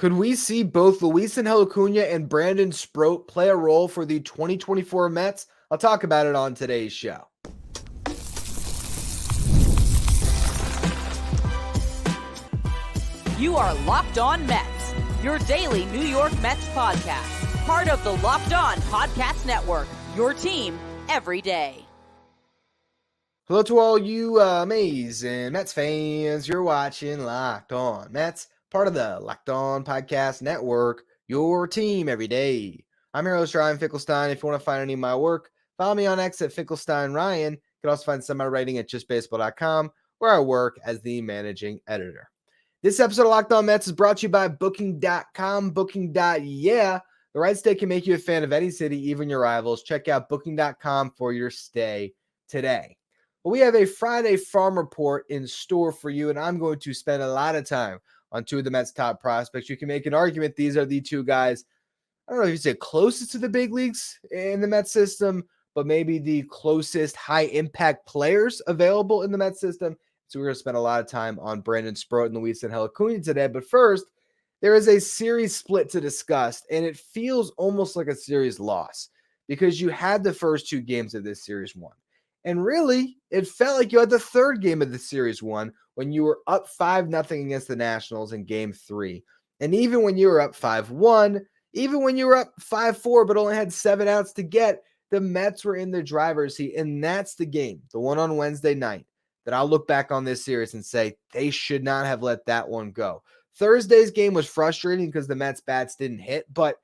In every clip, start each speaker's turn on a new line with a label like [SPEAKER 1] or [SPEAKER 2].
[SPEAKER 1] Could we see both Luisangel Acuña and Brandon Sproat play a role for the 2024 Mets? I'll talk about it on today's show.
[SPEAKER 2] You are Locked On Mets, your daily New York Mets podcast. Part of the Locked On Podcast Network, your team every day.
[SPEAKER 1] Hello to all you amazing Mets fans. You're watching Locked On Mets, part of the Locked On Podcast Network, your team every day. I'm your host, Ryan Finkelstein. If you want to find any of my work, follow me on X at Finkelstein Ryan. You can also find some of my writing at justbaseball.com, where I work as the managing editor. This episode of Locked On Mets is brought to you by Booking.com, Booking.yeah. The right stay can make you a fan of any city, even your rivals. Check out Booking.com for your stay today. Well, we have a Friday farm report in store for you, and I'm going to spend a lot of time on two of the Mets' top prospects. You can make an argument these are the two guys, I don't know if you say closest to the big leagues in the Mets system, but maybe the closest high-impact players available in the Mets system. So we're going to spend a lot of time on Brandon Sproat and Luisangel Acuña today. But first, there is a series split to discuss, and it feels almost like a series loss because you had the first two games of this series won. And really, it felt like you had the third game of the series won when you were up 5-0 against the Nationals in Game 3. And even when you were up 5-1, even when you were up 5-4 but only had 7 outs to get, the Mets were in the driver's seat. And that's the game, the one on Wednesday night, that I'll look back on this series and say they should not have let that one go. Thursday's game was frustrating because the Mets bats didn't hit, but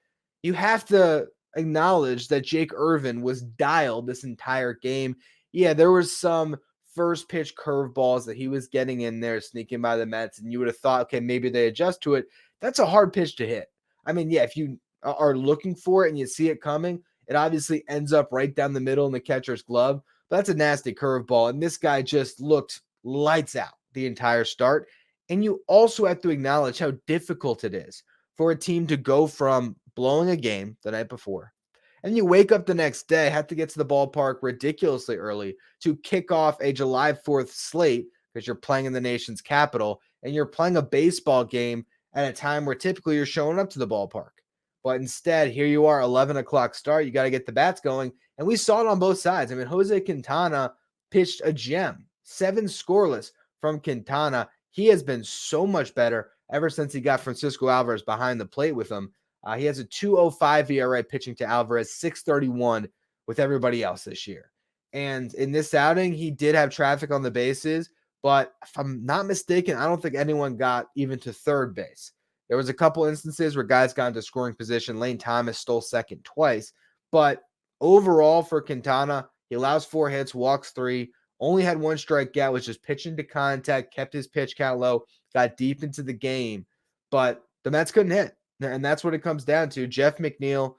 [SPEAKER 1] you have to acknowledge that Jake Irvin was dialed this entire game. Yeah, there was some first pitch curveballs that he was getting in there, sneaking by the Mets, and you would have thought, okay, maybe they adjust to it. That's a hard pitch to hit. I mean, yeah, if you are looking for it and you see it coming, it obviously ends up right down the middle in the catcher's glove. But that's a nasty curveball, and this guy just looked lights out the entire start. And you also have to acknowledge how difficult it is for a team to go from blowing a game the night before, and you wake up the next day, have to get to the ballpark ridiculously early to kick off a July 4th slate because you're playing in the nation's capital, and you're playing a baseball game at a time where typically you're showing up to the ballpark. But instead, here you are, 11 o'clock start. You got to get the bats going. And we saw it on both sides. I mean, Jose Quintana pitched a gem, 7 scoreless from Quintana. He has been so much better ever since he got Francisco Alvarez behind the plate with him. He has a 2.05 ERA pitching to Alvarez, 6.31 with everybody else this year. And in this outing, he did have traffic on the bases, but if I'm not mistaken, I don't think anyone got even to third base. There was a couple instances where guys got into scoring position. Lane Thomas stole second twice. But overall for Quintana, he allows 4 hits, walks 3, only had 1 strikeout, was just pitching to contact, kept his pitch count low, got deep into the game. But the Mets couldn't hit. And that's what it comes down to. Jeff McNeil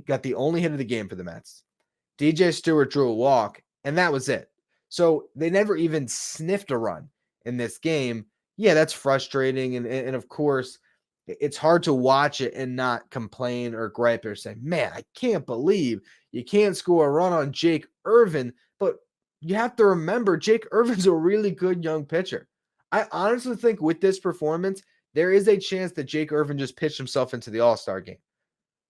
[SPEAKER 1] got the only hit of the game for the Mets. DJ Stewart drew a walk, and that was it. So they never even sniffed a run in this game. Yeah, that's frustrating. And of course, it's hard to watch it and not complain or gripe or say, man, I can't believe you can't score a run on Jake Irvin. But you have to remember, Jake Irvin's a really good young pitcher. I honestly think with this performance, there is a chance that Jake Irvin just pitched himself into the All-Star game.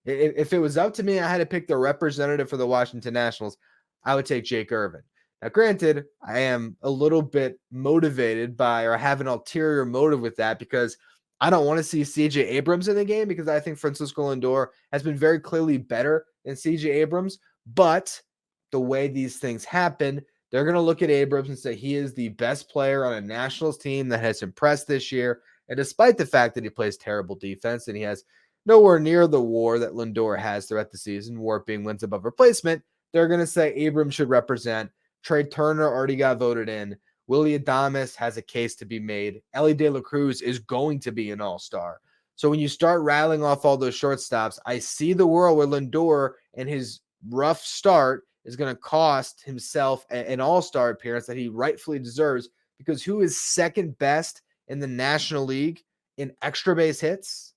[SPEAKER 1] If it was up to me, I had to pick the representative for the Washington Nationals, I would take Jake Irvin. Now, granted, I am a little bit motivated by, or have an ulterior motive with that, because I don't want to see CJ Abrams in the game, because I think Francisco Lindor has been very clearly better than CJ Abrams. But the way these things happen, they're going to look at Abrams and say he is the best player on a Nationals team that has impressed this year. And despite the fact that he plays terrible defense and he has nowhere near the WAR that Lindor has throughout the season, WAR being wins above replacement, they're going to say Abrams should represent. Trey Turner already got voted in. Willy Adames has a case to be made. Elly De La Cruz is going to be an all-star. So when you start rattling off all those shortstops, I see the world where Lindor and his rough start is going to cost himself an all-star appearance that he rightfully deserves, because who is second best in the National League in extra base hits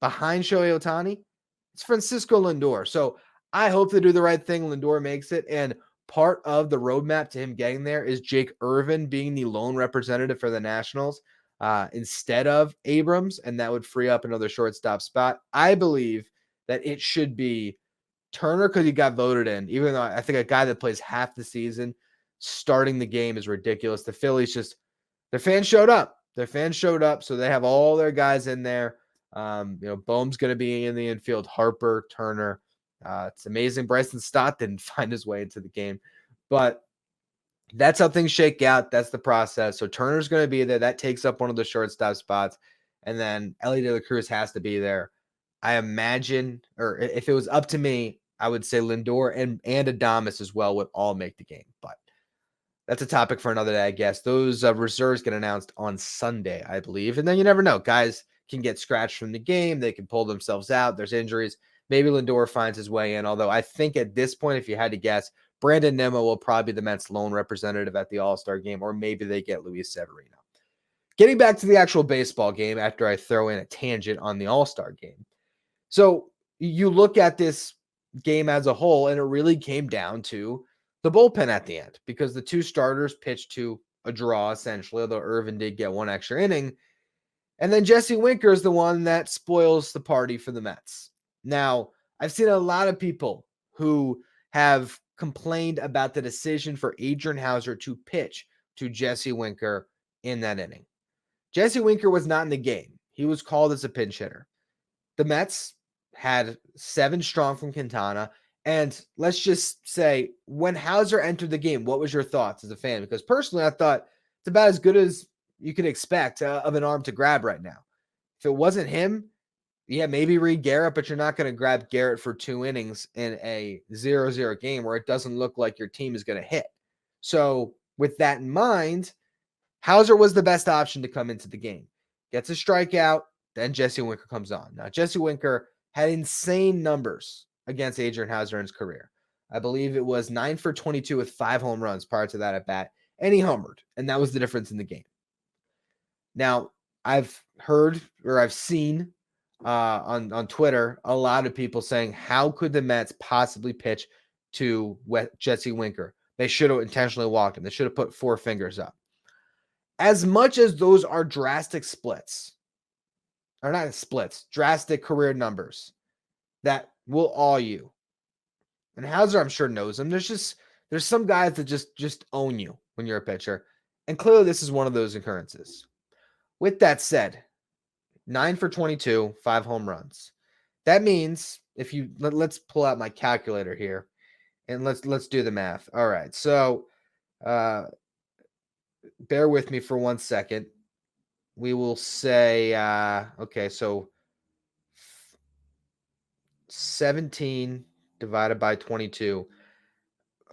[SPEAKER 1] behind Shohei Ohtani? It's Francisco Lindor. So I hope they do the right thing. Lindor makes it. And part of the roadmap to him getting there is Jake Irvin being the lone representative for the Nationals. instead of Abrams, and that would free up another shortstop spot. I believe that it should be Turner because he got voted in, even though I think a guy that plays half the season starting the game is ridiculous. The Phillies their fans showed up. So they have all their guys in there. Bohm's going to be in the infield, Harper, Turner. It's amazing Bryson Stott didn't find his way into the game, but that's how things shake out. That's the process. So Turner's going to be there. That takes up one of the shortstop spots. And then Ellie De La Cruz has to be there. I imagine, or if it was up to me, I would say Lindor and Adames as well would all make the game. But that's a topic for another day, I guess. Those reserves get announced on Sunday, I believe. And then you never know. Guys can get scratched from the game. They can pull themselves out. There's injuries. Maybe Lindor finds his way in. Although I think at this point, if you had to guess, Brandon Nimmo will probably be the Mets' lone representative at the All-Star game, or maybe they get Luis Severino. Getting back to the actual baseball game after I throw in a tangent on the All-Star game. So you look at this game as a whole, and it really came down to the bullpen at the end because the two starters pitched to a draw, essentially, although Irvin did get one extra inning. And then Jesse Winker is the one that spoils the party for the Mets. Now, I've seen a lot of people who have complained about the decision for Adrian Houser to pitch to Jesse Winker in that inning. Jesse Winker was not in the game. He was called as a pinch hitter. The Mets had 7 strong from Quintana. And let's just say, when Houser entered the game, what was your thoughts as a fan? Because personally, I thought it's about as good as you could expect of an arm to grab right now. If it wasn't him, yeah, maybe Reed Garrett, but you're not going to grab Garrett for 2 innings in a 0-0 game where it doesn't look like your team is going to hit. So with that in mind, Houser was the best option to come into the game. Gets a strikeout, then Jesse Winker comes on. Now, Jesse Winker had insane numbers against Adrian Houser in his career. I believe it was 9 for 22 with 5 home runs prior to that at bat, and he homered, and that was the difference in the game. Now, I've heard or I've seen on Twitter a lot of people saying, how could the Mets possibly pitch to Jesse Winker? They should have intentionally walked him. They should have put 4 fingers up. As much as those are drastic splits, or not splits, drastic career numbers that will awe you. And Houser, I'm sure, knows them. There's some guys that just own you when you're a pitcher. And clearly this is one of those occurrences. With that said, 9 for 22, 5 home runs. That means let's pull out my calculator here and let's do the math. All right. So bear with me for 1 second. We will say, okay, so 17 divided by 22.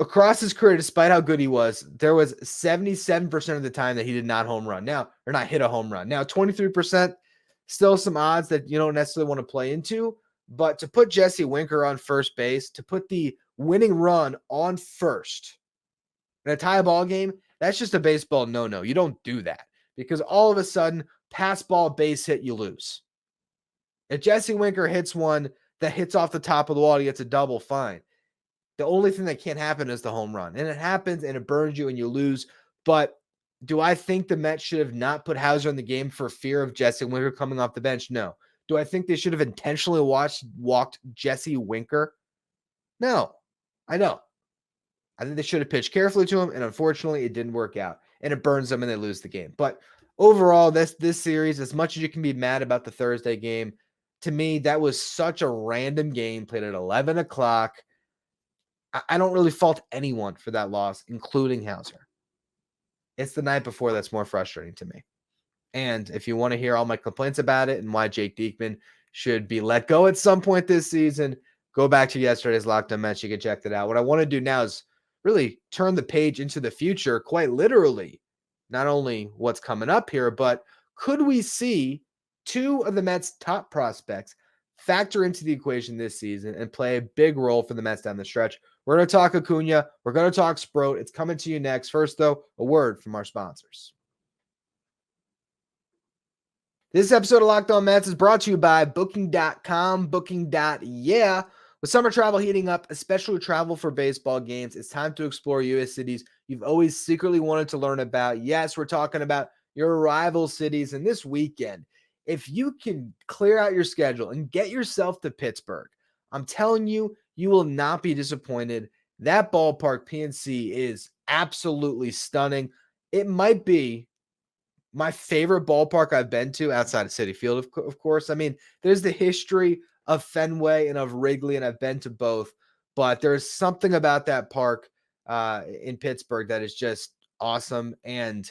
[SPEAKER 1] Across his career, despite how good he was, there was 77% of the time that he did not home run. Now, or not hit a home run. Now, 23%, still some odds that you don't necessarily want to play into. But to put Jesse Winker on first base, to put the winning run on first in a tie ball game, that's just a baseball no-no. You don't do that because all of a sudden, pass ball, base hit, you lose. If Jesse Winker hits one that hits off the top of the wall, he gets a double, fine. The only thing that can't happen is the home run. And it happens and it burns you and you lose. But do I think the Mets should have not put Houser in the game for fear of Jesse Winker coming off the bench? No. Do I think they should have intentionally walked Jesse Winker? No, I don't. I think they should have pitched carefully to him, and unfortunately, it didn't work out. And it burns them and they lose the game. But overall, this series, as much as you can be mad about the Thursday game, to me, that was such a random game played at 11 o'clock. I don't really fault anyone for that loss, including Houser. It's the night before that's more frustrating to me. And if you want to hear all my complaints about it and why Jake Diekman should be let go at some point this season, go back to yesterday's Locked On Mets. You can check that out. What I want to do now is really turn the page into the future, quite literally. Not only what's coming up here, but could we see 2 of the Mets' top prospects factor into the equation this season and play a big role for the Mets down the stretch? We're going to talk Acuña. We're going to talk Sproat. It's coming to you next. First, though, a word from our sponsors. This episode of Locked On Mets is brought to you by Booking.com, Booking.yeah. With summer travel heating up, especially travel for baseball games, it's time to explore U.S. cities you've always secretly wanted to learn about. Yes, we're talking about your rival cities. And this weekend, if you can clear out your schedule and get yourself to Pittsburgh, I'm telling you, you will not be disappointed. That ballpark, PNC, is absolutely stunning. It might be my favorite ballpark I've been to outside of Citi Field, of course. I mean, there's the history of Fenway and of Wrigley, and I've been to both, but there's something about that park in Pittsburgh that is just awesome. And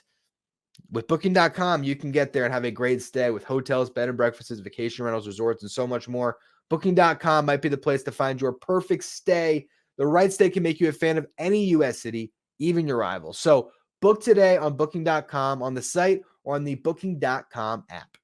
[SPEAKER 1] with Booking.com, you can get there and have a great stay with hotels, bed and breakfasts, vacation rentals, resorts, and so much more. Booking.com might be the place to find your perfect stay. The right stay can make you a fan of any U.S. city, even your rivals. So book today on Booking.com, on the site, or on the Booking.com app.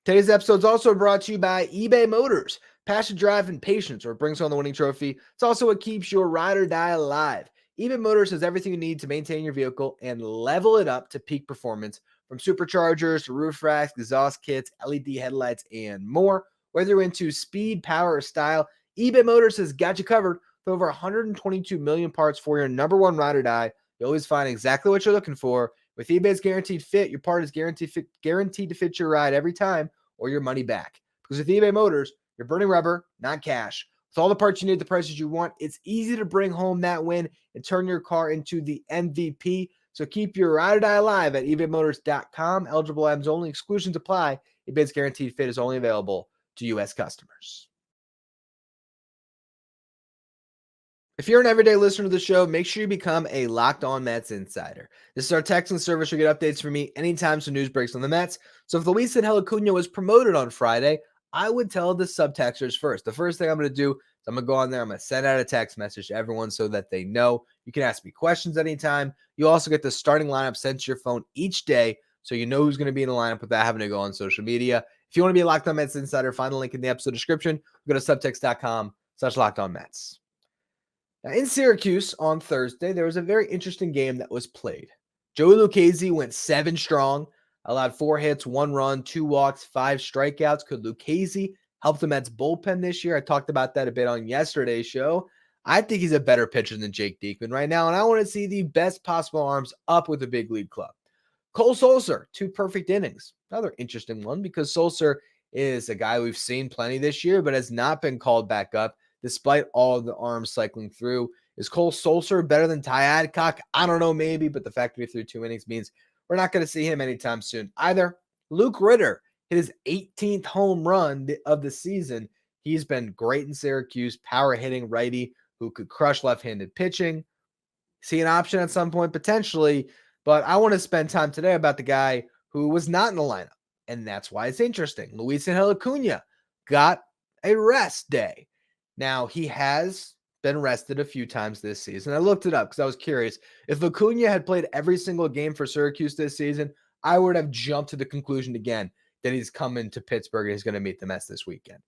[SPEAKER 1] Today's episode is also brought to you by eBay Motors. Passion, drive, and patience, or it brings home the winning trophy. It's also what keeps your ride or die alive. eBay Motors has everything you need to maintain your vehicle and level it up to peak performance, from superchargers to roof racks, exhaust kits, LED headlights, and more. Whether you're into speed, power, or style, eBay Motors has got you covered with over 122 million parts for your number one ride or die. You always find exactly what you're looking for. With eBay's Guaranteed Fit, your part is guaranteed to fit your ride every time, or your money back. Because with eBay Motors, you're burning rubber, not cash. With all the parts you need, the prices you want, it's easy to bring home that win and turn your car into the MVP. So keep your ride or die alive at ebaymotors.com. Eligible items only. Exclusions apply. eBay's Guaranteed Fit is only available to U.S. customers. If you're an everyday listener to the show, make sure you become a Locked On Mets insider. This is our texting service. You'll get updates from me anytime some news breaks on the Mets. So if Luisangel Acuña was promoted on Friday, I would tell the subtexters first. The first thing I'm going to do is I'm going to go on there. I'm going to send out a text message to everyone so that they know. You can ask me questions anytime. You also get the starting lineup sent to your phone each day, so you know who's going to be in the lineup without having to go on social media. If you want to be a Locked On Mets insider, find the link in the episode description. Go to subtext.com/LockedOnMets. Now, in Syracuse on Thursday, there was a very interesting game that was played. Joey Lucchesi went 7 strong, allowed 4 hits, 1 run, 2 walks, 5 strikeouts. Could Lucchesi help the Mets bullpen this year? I talked about that a bit on yesterday's show. I think he's a better pitcher than Jake Diekman right now, and I want to see the best possible arms up with the big league club. Cole Sulser, 2 perfect innings. Another interesting one because Sulser is a guy we've seen plenty this year, but has not been called back up despite all of the arms cycling through. Is Cole Sulser better than Ty Adcock? I don't know, maybe, but the fact that he threw 2 innings means we're not going to see him anytime soon either. Luke Ritter hit his 18th home run of the season. He's been great in Syracuse, power hitting righty who could crush left-handed pitching. See an option at some point potentially, but I want to spend time today about the guy who was not in the lineup, and that's why it's interesting. Luisangel Acuña got a rest day. Now, he has been rested a few times this season. I looked it up because I was curious. If Acuña had played every single game for Syracuse this season, I would have jumped to the conclusion again that he's coming to Pittsburgh and he's going to meet the Mets this weekend.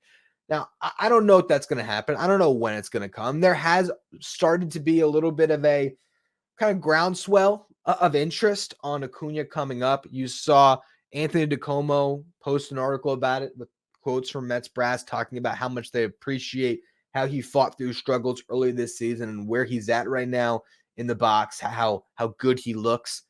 [SPEAKER 1] Now, I don't know if that's going to happen. I don't know when it's going to come. There has started to be a little bit of a kind of groundswell of interest on Acuña coming up. You saw Anthony DiComo post an article about it with quotes from Mets brass talking about how much they appreciate how he fought through struggles early this season and where he's at right now in the box, how good he looks.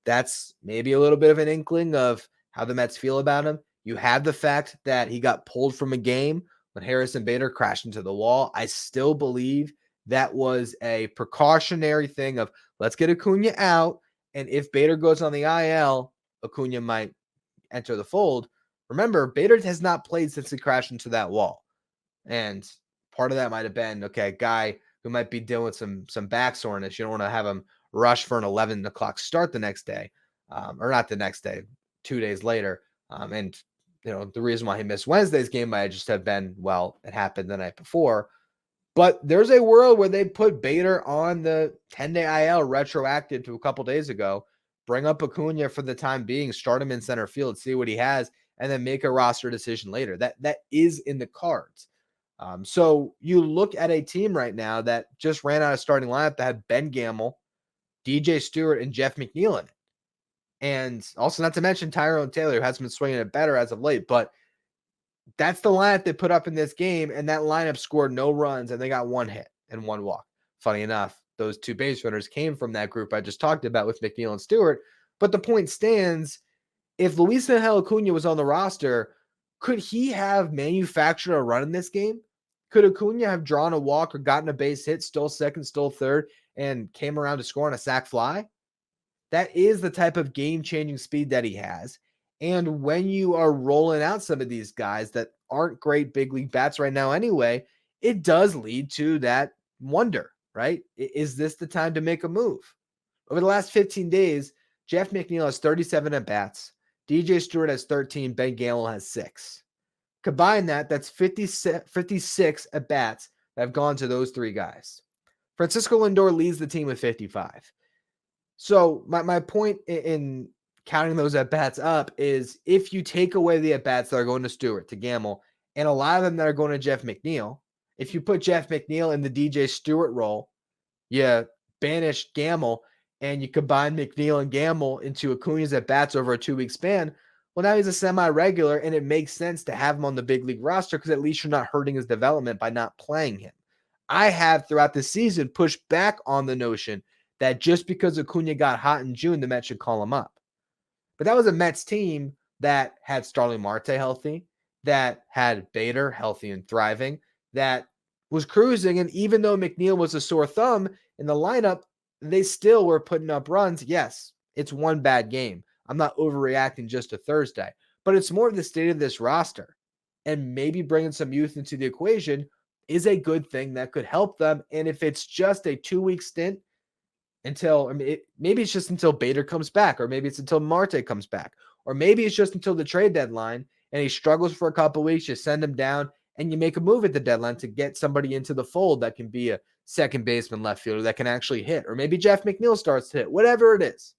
[SPEAKER 1] That's maybe a little bit of an inkling of how the Mets feel about him. You have the fact that he got pulled from a game when Harrison Bader crashed into the wall. I still believe that was a precautionary thing of let's get Acuña out, and if Bader goes on the IL, Acuña might enter the fold. Remember, Bader has not played since he crashed into that wall. And part of that might have been, okay, a guy who might be dealing with some back soreness. You don't want to have him rush for an 11 o'clock start the next day, or not the next day, 2 days later. And, the reason why he missed Wednesday's game might just have been, well, it happened the night before. But there's a world where they put Bader on the 10-day IL retroactive to a couple days ago, bring up Acuña for the time being, start him in center field, see what he has, and then make a roster decision later. That is in the cards. So you look at a team right now that just ran out of starting lineup that had Ben Gamel, DJ Stewart, and Jeff McNeil in it. And also not to mention Tyrone Taylor, who has been swinging it better as of late. But that's the lineup they put up in this game, and that lineup scored no runs, and they got 1 hit and 1 walk. Funny enough, those two base runners came from that group I just talked about with McNeil and Stewart. But the point stands, if Luisangel Acuña was on the roster, could he have manufactured a run in this game? Could Acuña have drawn a walk or gotten a base hit, stole second, stole third, and came around to score on a sac fly? That is the type of game-changing speed that he has. And when you are rolling out some of these guys that aren't great big league bats right now anyway, it does lead to that wonder, right? Is this the time to make a move? Over the last 15 days, Jeff McNeil has 37 at-bats. DJ Stewart has 13. Ben Gamel has 6. Combine that, that's 56 at-bats that have gone to those three guys. Francisco Lindor leads the team with 55. So my point in counting those at-bats up is if you take away the at-bats that are going to Stewart, to Gamel, and a lot of them that are going to Jeff McNeil, if you put Jeff McNeil in the DJ Stewart role, you banish Gamel, and you combine McNeil and Gamel into Acuña's at-bats over a 2-week span, well, now he's a semi-regular, and it makes sense to have him on the big league roster because at least you're not hurting his development by not playing him. I have, throughout the season, pushed back on the notion that just because Acuña got hot in June, the Mets should call him up. But that was a Mets team that had Starling Marte healthy, that had Bader healthy and thriving, that was cruising, and even though McNeil was a sore thumb in the lineup, they still were putting up runs. Yes, it's one bad game. I'm not overreacting just to Thursday, but it's more of the state of this roster. And maybe bringing some youth into the equation is a good thing that could help them. And if it's just a 2-week stint until, maybe it's just until Bader comes back, or maybe it's until Marte comes back, or maybe it's just until the trade deadline and he struggles for a couple weeks, you send him down and you make a move at the deadline to get somebody into the fold that can be a second baseman, left fielder that can actually hit, or maybe Jeff McNeil starts to hit, whatever it is.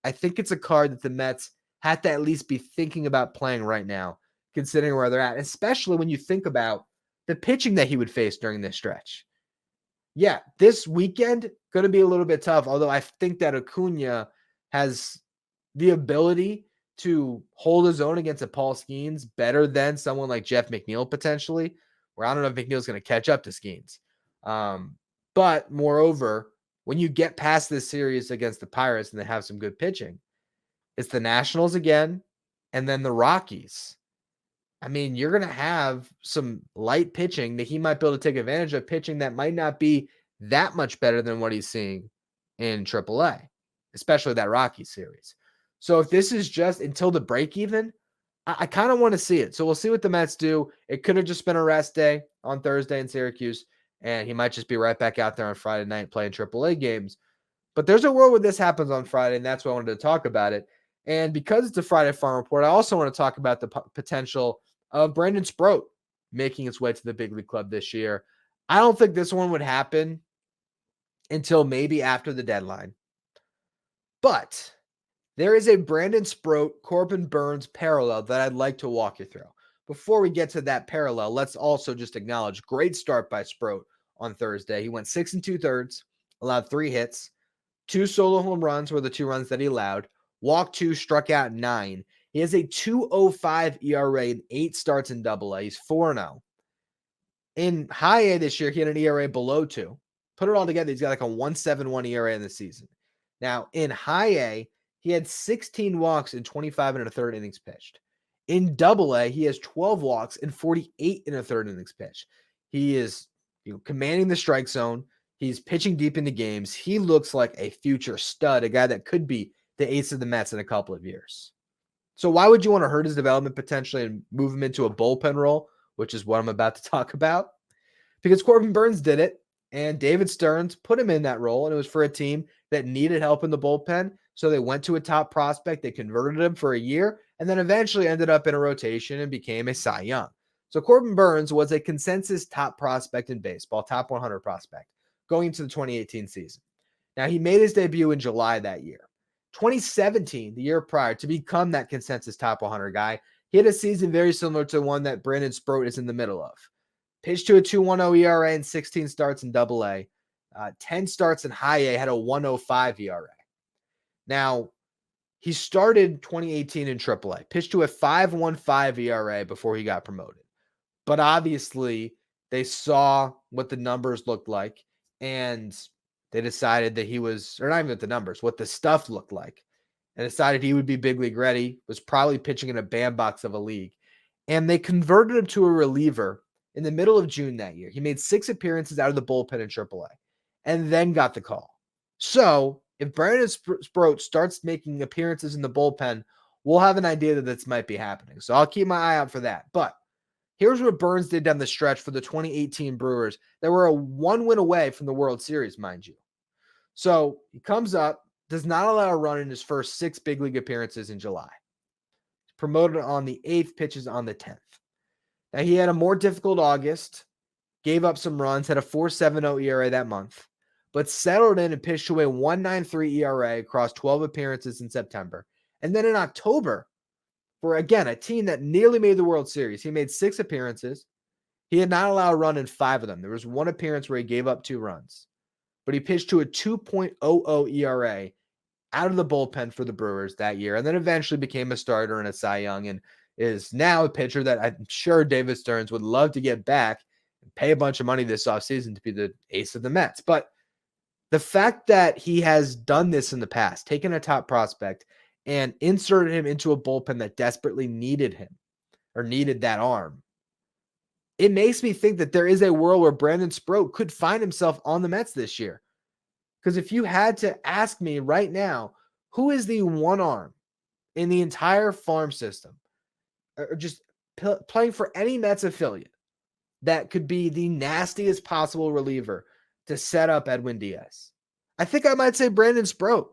[SPEAKER 1] I think it's a card that the Mets have to at least be thinking about playing right now, considering where they're at, especially when you think about the pitching that he would face during this stretch. Yeah, this weekend going to be a little bit tough, although I think that Acuña has the ability to hold his own against a Paul Skeens better than someone like Jeff McNeil potentially, where I don't know if McNeil's going to catch up to Skeens. But moreover, when you get past this series against the Pirates and they have some good pitching, it's the Nationals again, and then the Rockies. I mean, you're going to have some light pitching that he might be able to take advantage of, pitching that might not be that much better than what he's seeing in AAA, especially that Rockies series. So if this is just until the break even, I kind of want to see it. So we'll see what the Mets do. It could have just been a rest day on Thursday in Syracuse, and he might just be right back out there on Friday night playing AAA games. But there's a world where this happens on Friday, and that's why I wanted to talk about it. And because it's a Friday Farm Report, I also want to talk about the potential of Brandon Sproat making its way to the big league club this year. I don't think this one would happen until maybe after the deadline. But there is a Brandon Sproat, Corbin Burnes parallel that I'd like to walk you through. Before we get to that parallel, let's also just acknowledge great start by Sproat on Thursday. He went 6 2/3, allowed 3 hits, 2 solo home runs were the 2 runs that he allowed, walked 2, struck out 9. He has a 2.05 ERA in 8 starts in AA. He's 4-0. In high A this year, he had an ERA below 2. Put it all together, he's got like a 1.71 ERA in the season. Now, in high A, he had 16 walks in 25 1/3 innings pitched. In AA, he has 12 walks and 48 1/3 innings pitched. He is commanding the strike zone. He's pitching deep into games. He looks like a future stud, a guy that could be the ace of the Mets in a couple of years. So why would you want to hurt his development potentially and move him into a bullpen role, which is what I'm about to talk about? Because Corbin Burnes did it, and David Stearns put him in that role, and it was for a team that needed help in the bullpen. So they went to a top prospect, they converted him for a year, and then eventually ended up in a rotation and became a Cy Young. So Corbin Burnes was a consensus top prospect in baseball, top 100 prospect, going into the 2018 season. Now, he made his debut in July that year. 2017, the year prior, to become that consensus top 100 guy, he had a season very similar to one that Brandon Sproat is in the middle of. Pitched to a 2.10 ERA in 16 starts in AA. 10 starts in high A, had a 1.05 ERA. Now, he started 2018 in AAA, pitched to a 5.15 ERA before he got promoted. But obviously, they saw what the numbers looked like, and they decided that he was, or not even with the numbers, what the stuff looked like, and decided he would be big league ready, was probably pitching in a bandbox of a league. And they converted him to a reliever in the middle of June that year. He made 6 appearances out of the bullpen in AAA and then got the call. So if Brandon Sproat starts making appearances in the bullpen, we'll have an idea that this might be happening. So I'll keep my eye out for that. But here's what Burnes did down the stretch for the 2018 Brewers. They were a 1 win away from the World Series, mind you. So he comes up, does not allow a run in his first 6 big league appearances in July. Promoted on the 8th, pitches on the 10th. Now he had a more difficult August, gave up some runs, had a 4.70 ERA that month, but settled in and pitched to a 1.93 ERA across 12 appearances in September. And then in October, for again, a team that nearly made the World Series, he made 6 appearances. He had not allowed a run in 5 of them. There was 1 appearance where he gave up 2 runs, but he pitched to a 2.00 ERA out of the bullpen for the Brewers that year, and then eventually became a starter and a Cy Young, and is now a pitcher that I'm sure David Stearns would love to get back and pay a bunch of money this offseason to be the ace of the Mets. But the fact that he has done this in the past, taken a top prospect and inserted him into a bullpen that desperately needed him or needed that arm, it makes me think that there is a world where Brandon Sproat could find himself on the Mets this year. Because if you had to ask me right now, who is the one arm in the entire farm system, or just playing for any Mets affiliate, that could be the nastiest possible reliever to set up Edwin Diaz, I think I might say Brandon Sproat.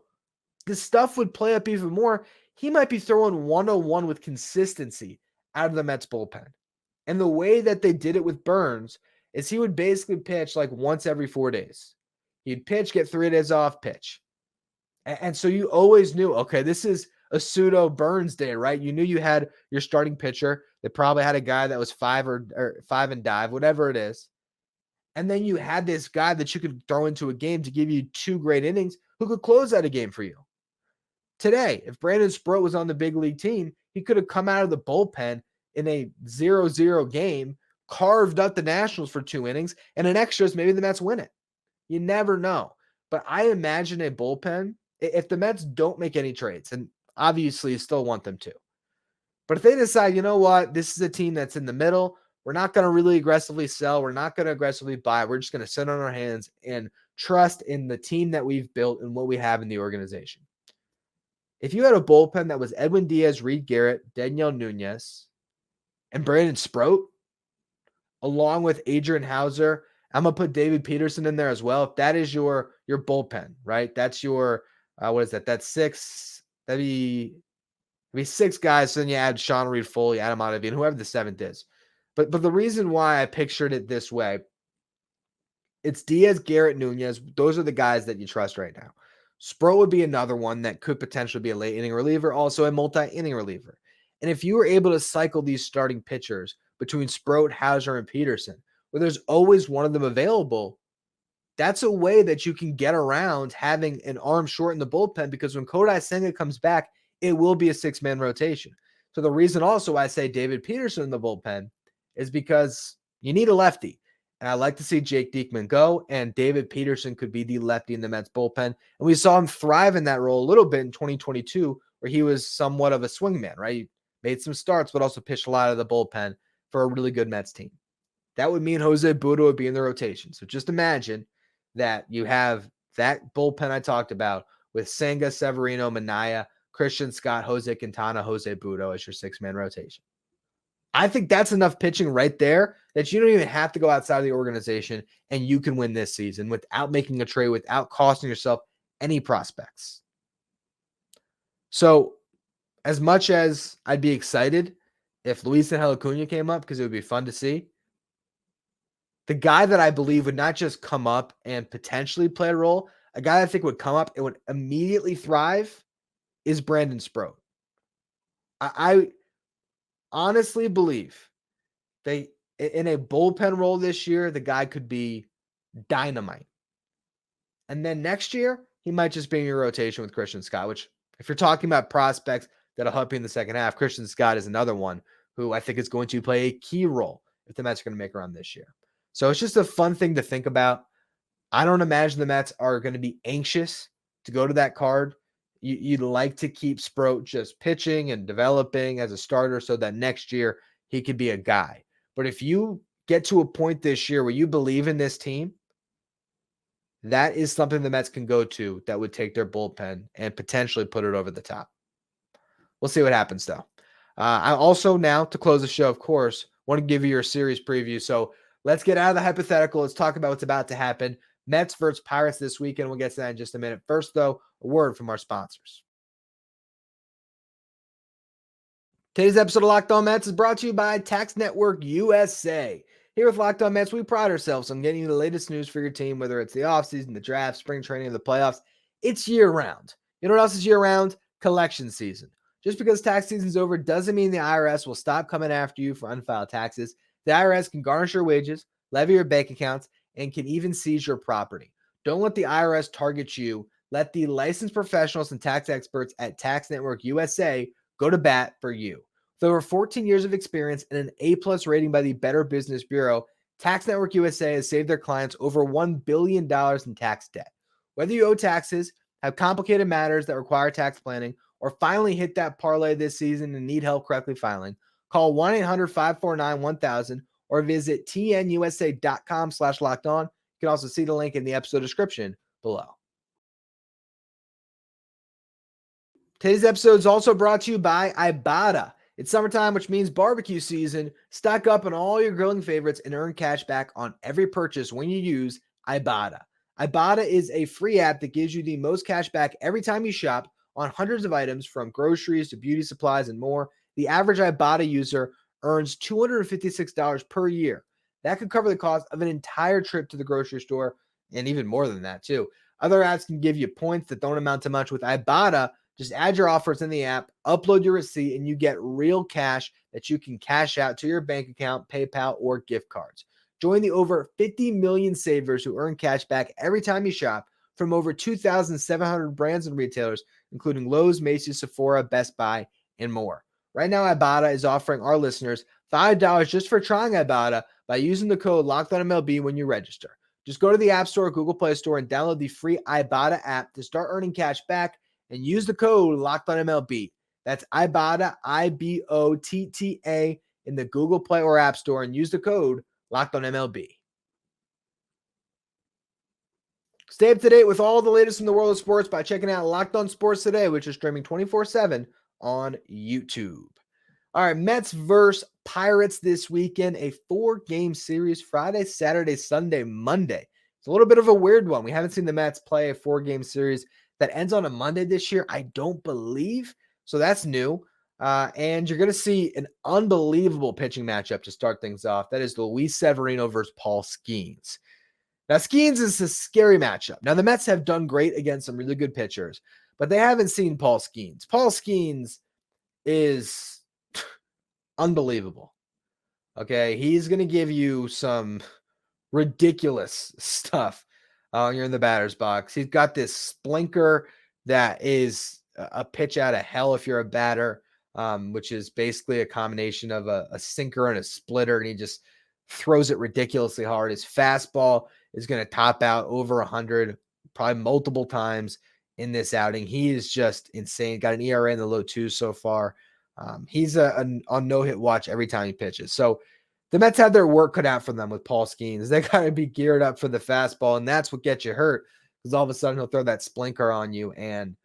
[SPEAKER 1] The stuff would play up even more. He might be throwing 101 with consistency out of the Mets bullpen. And the way that they did it with Burnes is he would basically pitch like once every 4 days. He'd pitch, get 3 days off, pitch. And so you always knew, okay, this is a pseudo Burnes day, right? You knew you had your starting pitcher. They probably had a guy that was 5 or 5 and dive, whatever it is. And then you had this guy that you could throw into a game to give you 2 great innings who could close out a game for you. Today, if Brandon Sproat was on the big league team, he could have come out of the bullpen in a 0-0 game, carved up the Nationals for 2 innings, and in extras, maybe the Mets win it. You never know. But I imagine a bullpen, if the Mets don't make any trades, and obviously you still want them to, but if they decide, you know what, this is a team that's in the middle, we're not going to really aggressively sell, we're not going to aggressively buy, we're just going to sit on our hands and trust in the team that we've built and what we have in the organization. If you had a bullpen that was Edwin Diaz, Reed Garrett, Daniel Nunez, and Brandon Sproat, along with Adrian Hauser, I'm going to put David Peterson in there as well. If that is your bullpen, right? That's your, what is that? That's 6. That'd be 6 guys. So then you add Sean Reed Foley, Adam Ottavino, whoever the 7th is. But the reason why I pictured it this way, it's Diaz, Garrett, Nunez. Those are the guys that you trust right now. Sproat would be another one that could potentially be a late inning reliever, also a multi-inning reliever. And if you were able to cycle these starting pitchers between Sproat, Hauser, and Peterson, where there's always one of them available, that's a way that you can get around having an arm short in the bullpen, because when Kodai Senga comes back, it will be a 6-man rotation. So the reason also I say David Peterson in the bullpen is because you need a lefty. And I like to see Jake Diekman go, and David Peterson could be the lefty in the Mets bullpen. And we saw him thrive in that role a little bit in 2022, where he was somewhat of a swingman, right? He made some starts, but also pitched a lot of the bullpen for a really good Mets team. That would mean Jose Budo would be in the rotation. So just imagine that you have that bullpen I talked about with Senga, Severino, Minaya, Christian Scott, Jose Quintana, Jose Budo as your 6-man rotation. I think that's enough pitching right there that you don't even have to go outside of the organization, and you can win this season without making a trade, without costing yourself any prospects. So as much as I'd be excited if Luisangel Acuña came up, because it would be fun to see, the guy that I believe would not just come up and potentially play a role, a guy I think would come up and would immediately thrive, is Brandon Sproat. I honestly believe they, in a bullpen role this year, the guy could be dynamite. And then next year, he might just be in your rotation with Christian Scott, which, if you're talking about prospects that'll help you in the second half, Christian Scott is another one who I think is going to play a key role if the Mets are going to make a run this year. So it's just a fun thing to think about. I don't imagine the Mets are going to be anxious to go to that card. You'd like to keep Sproat just pitching and developing as a starter so that next year he could be a guy. But if you get to a point this year where you believe in this team, that is something the Mets can go to that would take their bullpen and potentially put it over the top. We'll see what happens, though. I also now, to close the show, of course, want to give you your series preview. So let's get out of the hypothetical. Let's talk about what's about to happen. Mets versus Pirates this weekend. We'll get to that in just a minute. First, though, a word from our sponsors. Today's episode of Locked On Mets is brought to you by Tax Network USA. Here with Locked On Mets, we pride ourselves on getting you the latest news for your team, whether it's the offseason, the draft, spring training, or the playoffs. It's year-round. You know what else is year-round? Collection season. Just because tax season's over doesn't mean the IRS will stop coming after you for unfiled taxes. The IRS can garnish your wages, levy your bank accounts, and can even seize your property. Don't let the IRS target you. Let the licensed professionals and tax experts at Tax Network USA go to bat for you. With over 14 years of experience and an A+ rating by the Better Business Bureau, Tax Network USA has saved their clients over $1 billion in tax debt. Whether you owe taxes, have complicated matters that require tax planning, or finally hit that parlay this season and need help correctly filing, call 1-800-549-1000 or visit tnusa.com/lockedon. You can also see the link in the episode description below. Today's episode is also brought to you by Ibata. It's summertime, which means barbecue season. Stock up on all your grilling favorites and earn cash back on every purchase when you use Ibata. Ibata is a free app that gives you the most cash back every time you shop on hundreds of items from groceries to beauty supplies and more. The average Ibata user earns $256 per year. That could cover the cost of an entire trip to the grocery store and even more than that too. Other apps can give you points that don't amount to much. With Ibata, just add your offers in the app, upload your receipt, and you get real cash that you can cash out to your bank account, PayPal, or gift cards. Join the over 50 million savers who earn cash back every time you shop from over 2,700 brands and retailers, including Lowe's, Macy's, Sephora, Best Buy, and more. Right now, Ibata is offering our listeners $5 just for trying Ibata by using the code LOCKEDONMLB when you register. Just go to the App Store or Google Play Store and download the free Ibata app to start earning cash back and use the code LOCKEDONMLB. That's Ibata, IBOTTA, in the Google Play or App Store and use the code LOCKEDONMLB. Stay up to date with all the latest in the world of sports by checking out Locked On Sports Today, which is streaming 24/7 on YouTube. All right, Mets versus Pirates this weekend, a 4-game series, Friday, Saturday, Sunday, Monday. It's a little bit of a weird one. We haven't seen the Mets play a 4-game series that ends on a Monday this year, I don't believe. So that's new. And you're going to see an unbelievable pitching matchup to start things off. That is Luis Severino versus Paul Skeens. Now, Skeens is a scary matchup. Now, the Mets have done great against some really good pitchers, but they haven't seen Paul Skeens. Paul Skeens is unbelievable. Okay, he's going to give you some ridiculous stuff when you're in the batter's box. He's got this splinker that is a pitch out of hell if you're a batter, which is basically a combination of a sinker and a splitter, and he just throws it ridiculously hard. His fastball is going to top out over 100, probably multiple times in this outing. He is just insane. Got an ERA in the low 2s so far. He's on no-hit watch every time he pitches. So the Mets have their work cut out for them with Paul Skeens. They got to be geared up for the fastball, and that's what gets you hurt because all of a sudden he'll throw that splinker on you, and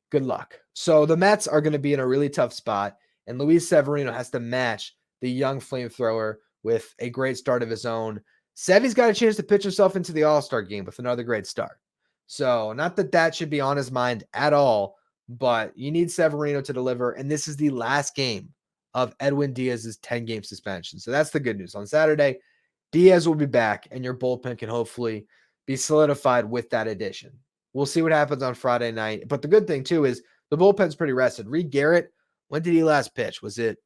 [SPEAKER 1] good luck. So the Mets are going to be in a really tough spot, and Luis Severino has to match the young flamethrower with a great start of his own. Sevy's got a chance to pitch himself into the All-Star game with another great start. So not that that should be on his mind at all, but you need Severino to deliver, and this is the last game of Edwin Diaz's 10-game suspension. So that's the good news. On Saturday, Diaz will be back, and your bullpen can hopefully be solidified with that addition. We'll see what happens on Friday night. But the good thing, too, is the bullpen's pretty rested. Reed Garrett, when did he last pitch? Was it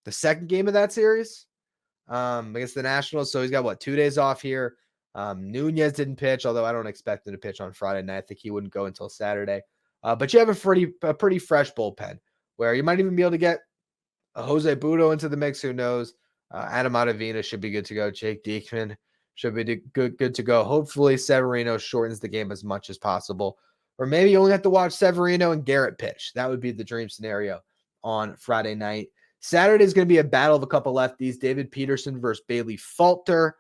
[SPEAKER 1] the second game of that series against the Nationals? So he's got, 2 days off here. Nunez didn't pitch, although I don't expect him to pitch on Friday night. I think he wouldn't go until Saturday. But you have a pretty fresh bullpen where you might even be able to get a Jose Budo into the mix. Who knows? Adam Ottavina should be good to go. Jake Diekman should be good to go. Hopefully Severino shortens the game as much as possible. Or maybe you only have to watch Severino and Garrett pitch. That would be the dream scenario on Friday night. Saturday is going to be a battle of a couple lefties. David Peterson versus Bailey Falter.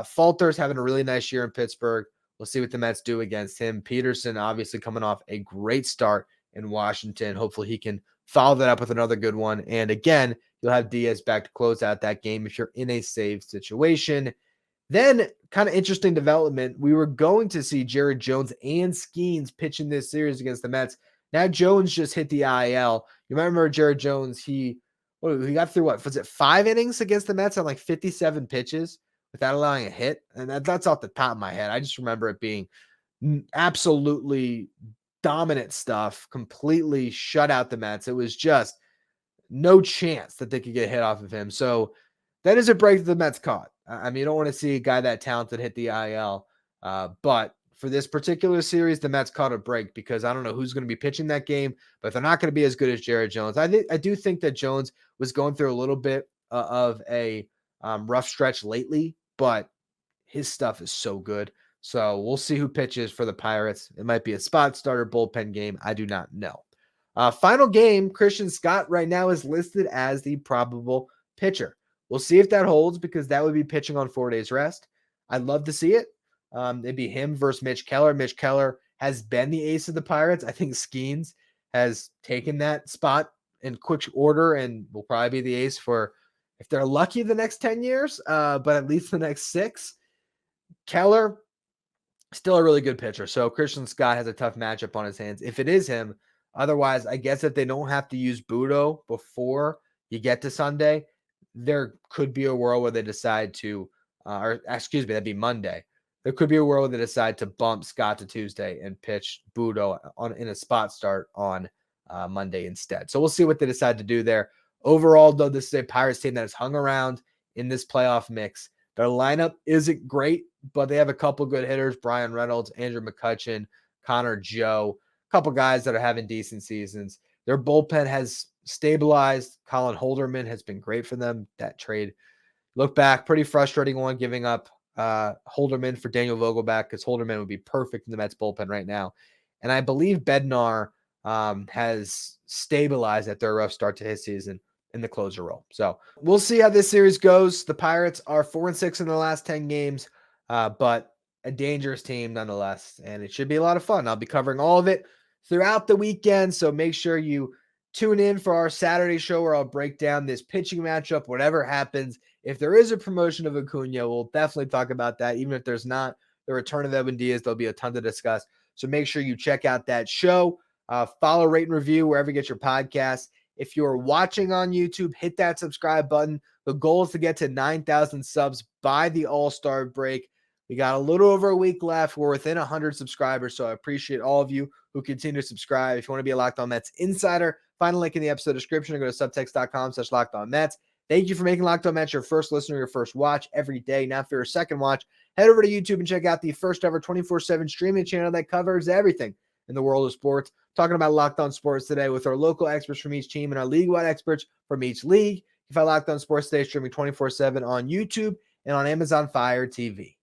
[SPEAKER 1] Falter's having a really nice year in Pittsburgh. We'll see what the Mets do against him. Peterson obviously coming off a great start in Washington. Hopefully he can follow that up with another good one. And again, you'll have Diaz back to close out that game if you're in a save situation. Then, kind of interesting development, we were going to see Jared Jones and Skeens pitch in this series against the Mets. Now Jones just hit the IL. You might remember Jared Jones, he got through was it 5 innings against the Mets on like 57 pitches without allowing a hit? And that's off the top of my head. I just remember it being absolutely dominant stuff, completely shut out the Mets. It was just no chance that they could get a hit off of him. So that is a break that the Mets caught. I mean, you don't want to see a guy that talented hit the IL. But for this particular series, the Mets caught a break because I don't know who's going to be pitching that game, but they're not going to be as good as Jared Jones. I do think that Jones was going through a little bit of a rough stretch lately, but his stuff is so good. So we'll see who pitches for the Pirates. It might be a spot starter bullpen game. I do not know. Final game, Christian Scott right now is listed as the probable pitcher. We'll see if that holds because that would be pitching on 4 days rest. I'd love to see it. It'd be him versus Mitch Keller. Mitch Keller has been the ace of the Pirates. I think Skeens has taken that spot in quick order and will probably be the ace for, if they're lucky, the next 10 years, but at least the next 6. Keller, still a really good pitcher. So Christian Scott has a tough matchup on his hands if it is him. Otherwise, I guess if they don't have to use Budo before you get to Sunday, there could be a world where they decide to, that'd be Monday. There could be a world where they decide to bump Scott to Tuesday and pitch Budo in a spot start on Monday instead. So we'll see what they decide to do there. Overall, though, this is a Pirates team that has hung around in this playoff mix. Their lineup isn't great, but they have a couple good hitters: Brian Reynolds, Andrew McCutchen, Connor Joe, a couple guys that are having decent seasons. Their bullpen has stabilized. Colin Holderman has been great for them. That trade, look back, pretty frustrating one, giving up Holderman for Daniel Vogelbach, because Holderman would be perfect in the Mets bullpen right now. And I believe Bednar has stabilized after a rough start to his season in the closer role. So we'll see how this series goes. The Pirates are 4-6 in their last 10 games, but a dangerous team nonetheless, and it should be a lot of fun. I'll be covering all of it throughout the weekend, so make sure you tune in for our Saturday show where I'll break down this pitching matchup, whatever happens. If there is a promotion of Acuña, we'll definitely talk about that. Even if there's not, the return of Edwin Diaz, there'll be a ton to discuss. So make sure you check out that show. Follow, rate, and review wherever you get your podcasts. If you're watching on YouTube, hit that subscribe button. The goal is to get to 9,000 subs by the All-Star break. We got a little over a week left. We're within 100 subscribers, so I appreciate all of you who continue to subscribe. If you want to be a Locked On Mets insider, find a link in the episode description or go to subtext.com/LockedOnMets. Thank you for making Locked On Mets your first listener, your first watch every day. Now for your second watch, head over to YouTube and check out the first ever 24/7 streaming channel that covers everything in the world of sports. Talking about Locked On Sports today with our local experts from each team and our league-wide experts from each league. You find Locked On Sports today streaming 24/7 on YouTube and on Amazon Fire TV.